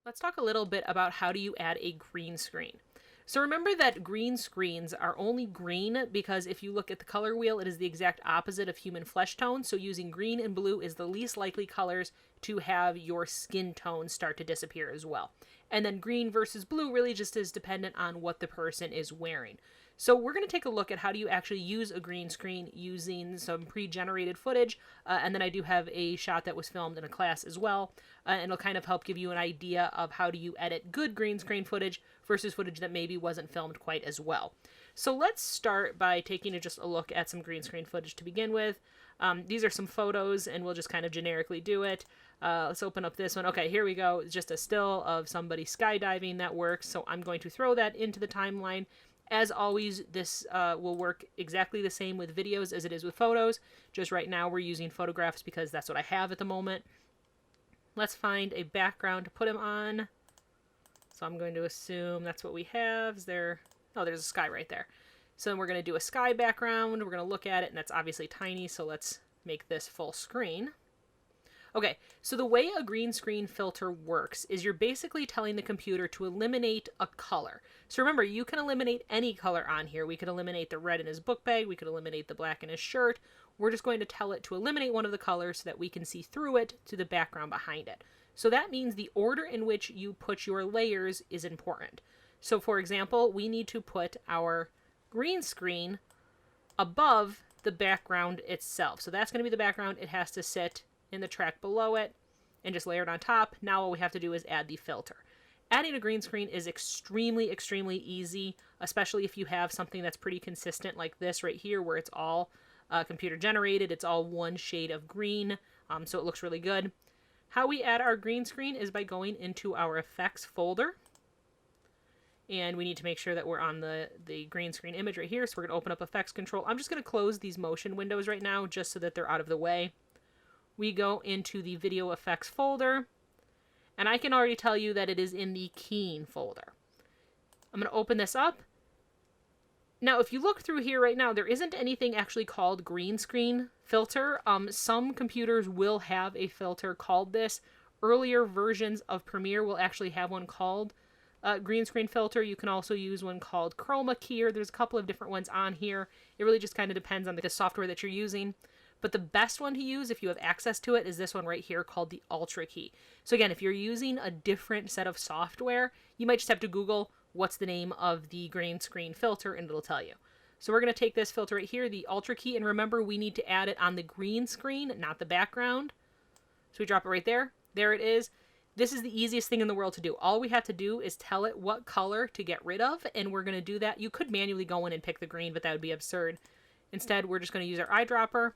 Let's talk a little bit about how do you add a green screen. So remember that green screens are only green because if you look at the color wheel, it is the exact opposite of human flesh tone. So using green and blue is the least likely colors to have your skin tone start to disappear as well. And then green versus blue really just is dependent on what the person is wearing. So we're going to take a look at how do you actually use a green screen using some pre-generated footage, and then I do have a shot that was filmed in a class as well, and it'll kind of help give you an idea of how do you edit good green screen footage versus footage that maybe wasn't filmed quite as well. So let's start by taking just a look at some green screen footage to begin with. These are some photos, and we'll just kind of generically do it. Let's open up this one. Okay, here we go. It's just a still of somebody skydiving that works, so I'm going to throw that into the timeline. As always, this will work exactly the same with videos as it is with photos. Just right now we're using photographs because that's what I have at the moment. Let's find a background to put him on. So I'm going to assume that's what we have. Is there... Oh, there's a sky right there. So then we're going to do a sky background. We're going to look at it, and that's obviously tiny, so let's make this full screen. Okay, so the way a green screen filter works is you're basically telling the computer to eliminate a color. So remember, you can eliminate any color on here. We could eliminate the red in his book bag. We could eliminate the black in his shirt. We're just going to tell it to eliminate one of the colors so that we can see through it to the background behind it. So that means the order in which you put your layers is important. So for example, we need to put our green screen above the background itself. So that's going to be the background. It has to sit in the track below it and just layer it on top. Now all we have to do is add the filter. Adding a green screen is extremely, extremely easy, especially if you have something that's pretty consistent like this right here where it's all computer generated. It's all one shade of green, so it looks really good. How we add our green screen is by going into our effects folder. And we need to make sure that we're on the green screen image right here. So we're going to open up effects control. I'm just going to close these motion windows right now just so that they're out of the way. We go into the video effects folder, and I can already tell you that it is in the keying folder. I'm going to open this up. Now, if you look through here right now, there isn't anything actually called green screen filter. Some computers will have a filter called this. Earlier versions of Premiere will actually have one called green screen filter. You can also use one called chroma keyer. There's a couple of different ones on here. It really just kind of depends on the software that you're using. But the best one to use, if you have access to it, is this one right here called the Ultra Key. So again, if you're using a different set of software, you might just have to Google what's the name of the green screen filter, and it'll tell you. So we're going to take this filter right here, the Ultra Key, and remember, we need to add it on the green screen, not the background. So we drop it right there. There it is. This is the easiest thing in the world to do. All we have to do is tell it what color to get rid of, and we're going to do that. You could manually go in and pick the green, but that would be absurd. Instead, we're just going to use our eyedropper.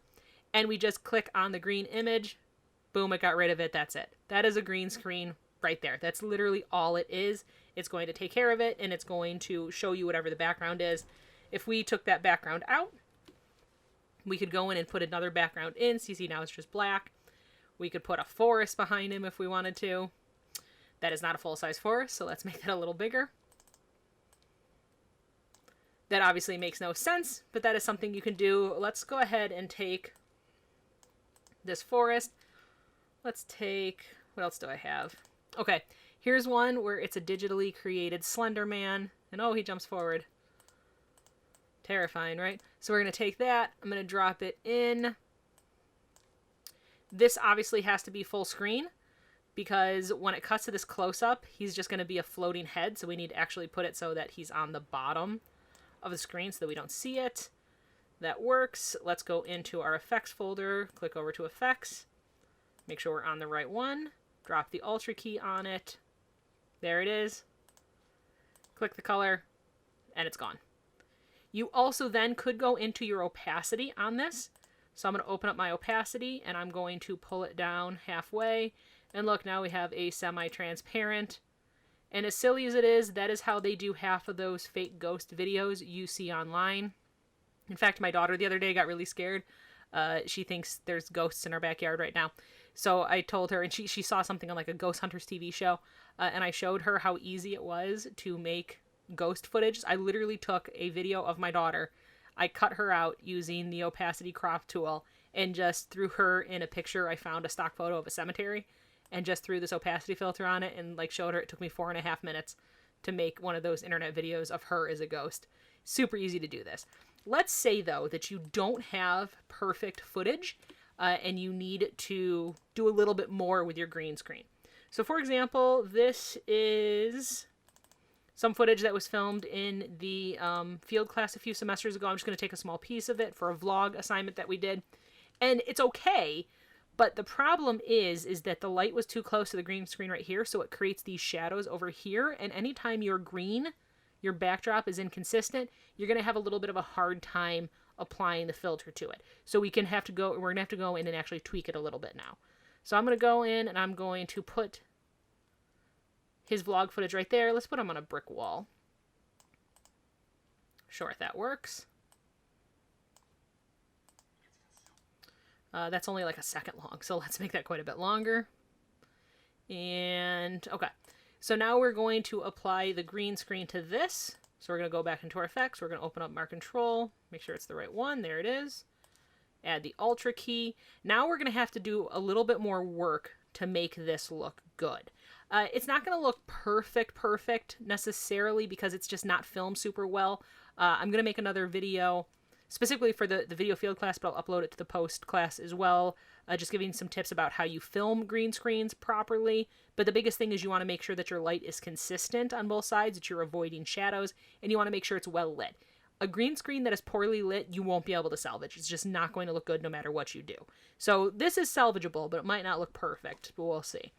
And we just click on the green image. Boom, it got rid of it. That's it. That is a green screen right there. That's literally all it is. It's going to take care of it, and it's going to show you whatever the background is. If we took that background out, we could go in and put another background in. So you see now it's just black. We could put a forest behind him if we wanted to. That is not a full-size forest, so let's make that a little bigger. That obviously makes no sense, but that is something you can do. Let's go ahead and take this forest. Let's take, what else do I have? Okay, here's one where it's a digitally created Slenderman, and oh, he jumps forward. Terrifying, right? So we're going to take that, I'm going to drop it in. This obviously has to be full screen, because when it cuts to this close-up, he's just going to be a floating head, so we need to actually put it so that he's on the bottom of the screen so that we don't see it. That works. Let's go into our effects folder, click over to effects, make sure we're on the right one, drop the Ultra Key on it. There it is. Click the color, and it's gone. You also then could go into your opacity on this. So I'm going to open up my opacity, and I'm going to pull it down halfway. And look, now we have a semi-transparent. And as silly as it is, that is how they do half of those fake ghost videos you see online. In fact, my daughter the other day got really scared. She thinks there's ghosts in our backyard right now. So I told her, and she saw something on like a Ghost Hunters TV show, and I showed her how easy it was to make ghost footage. I literally took a video of my daughter. I cut her out using the opacity crop tool and just threw her in a picture. I found a stock photo of a cemetery and just threw this opacity filter on it and like showed her. It took me 4.5 minutes to make one of those internet videos of her as a ghost. Super easy to do this. Let's say though that you don't have perfect footage and you need to do a little bit more with your green screen. So for example, this is some footage that was filmed in the field class a few semesters ago. I'm just going to take a small piece of it for a vlog assignment that we did. And it's okay, but the problem is that the light was too close to the green screen right here, so it creates these shadows over here, and anytime your backdrop is inconsistent, you're going to have a little bit of a hard time applying the filter to it. So we're going to have to go in and actually tweak it a little bit now. So I'm going to go in and I'm going to put his vlog footage right there. Let's put him on a brick wall. Sure, if that works. That's only like a second long, so let's make that quite a bit longer. And, okay. So now we're going to apply the green screen to this. So we're going to go back into our effects. We're going to open up our control, make sure it's the right one. There it is. Add the Ultra key. Now we're going to have to do a little bit more work to make this look good. It's not going to look perfect necessarily because it's just not filmed super well. I'm going to make another video specifically for the video field class, but I'll upload it to the post class as well, just giving some tips about how you film green screens properly. But the biggest thing is you want to make sure that your light is consistent on both sides, that you're avoiding shadows, and you want to make sure it's well lit. A green screen that is poorly lit, you won't be able to salvage. It's just not going to look good no matter what you do. So this is salvageable, but it might not look perfect, but we'll see.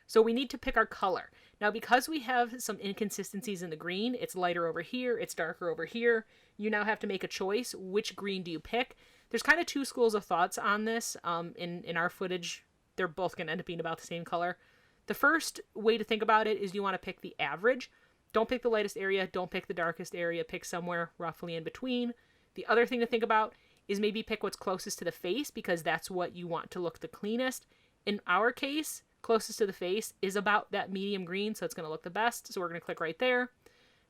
So we need to pick our color. Now, because we have some inconsistencies in the green, it's lighter over here, it's darker over here, you now have to make a choice. Which green do you pick? There's kind of two schools of thoughts on this. In our footage, they're both going to end up being about the same color. The first way to think about it is you want to pick the average. Don't pick the lightest area, don't pick the darkest area, pick somewhere roughly in between. The other thing to think about is maybe pick what's closest to the face, because that's what you want to look the cleanest. In our case, closest to the face is about that medium green, so it's going to look the best. So we're going to click right there.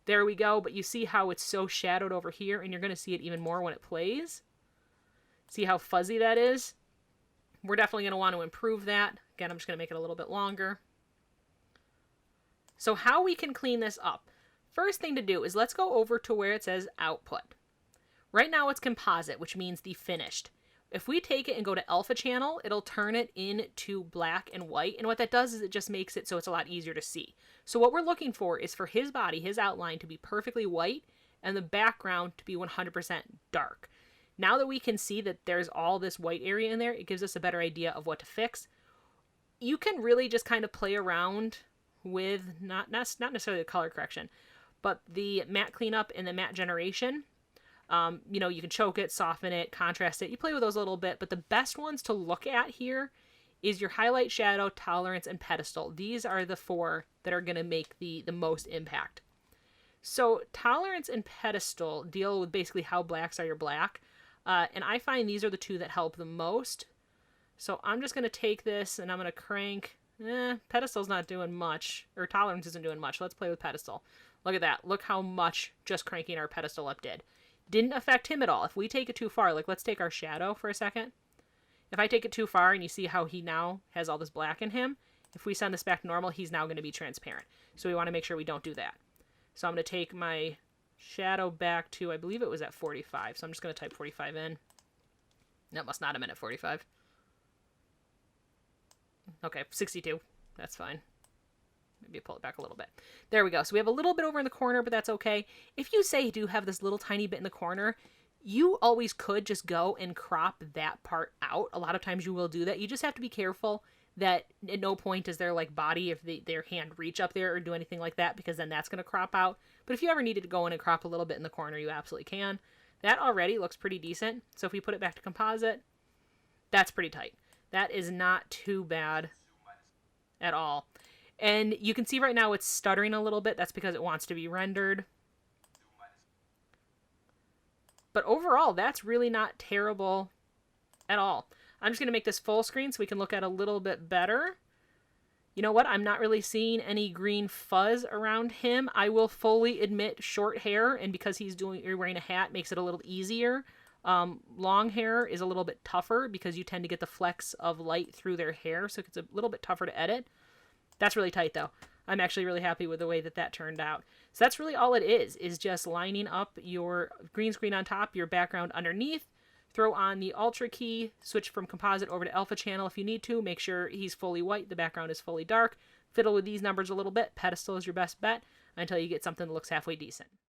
There we go, but you see how it's so shadowed over here, and you're going to see it even more when it plays. See how fuzzy that is? We're definitely going to want to improve that. Again, I'm just going to make it a little bit longer. So how we can clean this up. First thing to do is let's go over to where it says output. Right now it's composite, which means the finished. If we take it and go to alpha channel, it'll turn it into black and white. And what that does is it just makes it so it's a lot easier to see. So what we're looking for is for his body, his outline to be perfectly white and the background to be 100% dark. Now that we can see that there's all this white area in there, it gives us a better idea of what to fix. You can really just kind of play around with not necessarily the color correction, but the matte cleanup and the matte generation. You know, you can choke it, soften it, contrast it. You play with those a little bit, but the best ones to look at here is your highlight, shadow, tolerance, and pedestal. These are the four that are going to make the most impact. So tolerance and pedestal deal with basically how blacks are your black. And I find these are the two that help the most. So I'm just going to take this and I'm going to crank. Pedestal's not doing much, or tolerance isn't doing much. Let's play with pedestal. Look at that. Look how much just cranking our pedestal up did. Didn't affect him at all. If we take it too far, like let's take our shadow for a second. If I take it too far and you see how he now has all this black in him, if we send this back to normal, he's now going to be transparent. So we want to make sure we don't do that. So I'm going to take my shadow back to, I believe it was at 45. So I'm just going to type 45 in. That must not have been at 45. Okay, 62. That's fine. Maybe pull it back a little bit. There we go. So we have a little bit over in the corner, but that's okay. If you say you do have this little tiny bit in the corner, you always could just go and crop that part out. A lot of times you will do that. You just have to be careful that at no point does their like body, if their hand reach up there or do anything like that, because then that's going to crop out. But if you ever needed to go in and crop a little bit in the corner, you absolutely can. That already looks pretty decent. So if we put it back to composite, that's pretty tight. That is not too bad at all. And you can see right now it's stuttering a little bit. That's because it wants to be rendered. But overall, that's really not terrible at all. I'm just going to make this full screen so we can look at a little bit better. You know what? I'm not really seeing any green fuzz around him. I will fully admit short hair, and because he's wearing a hat, makes it a little easier. Long hair is a little bit tougher because you tend to get the flecks of light through their hair, so it's a little bit tougher to edit. That's really tight though. I'm actually really happy with the way that turned out. So that's really all it is just lining up your green screen on top, your background underneath. Throw on the Ultra key, switch from composite over to alpha channel if you need to. Make sure he's fully white, the background is fully dark. Fiddle with these numbers a little bit. Pedestal is your best bet until you get something that looks halfway decent.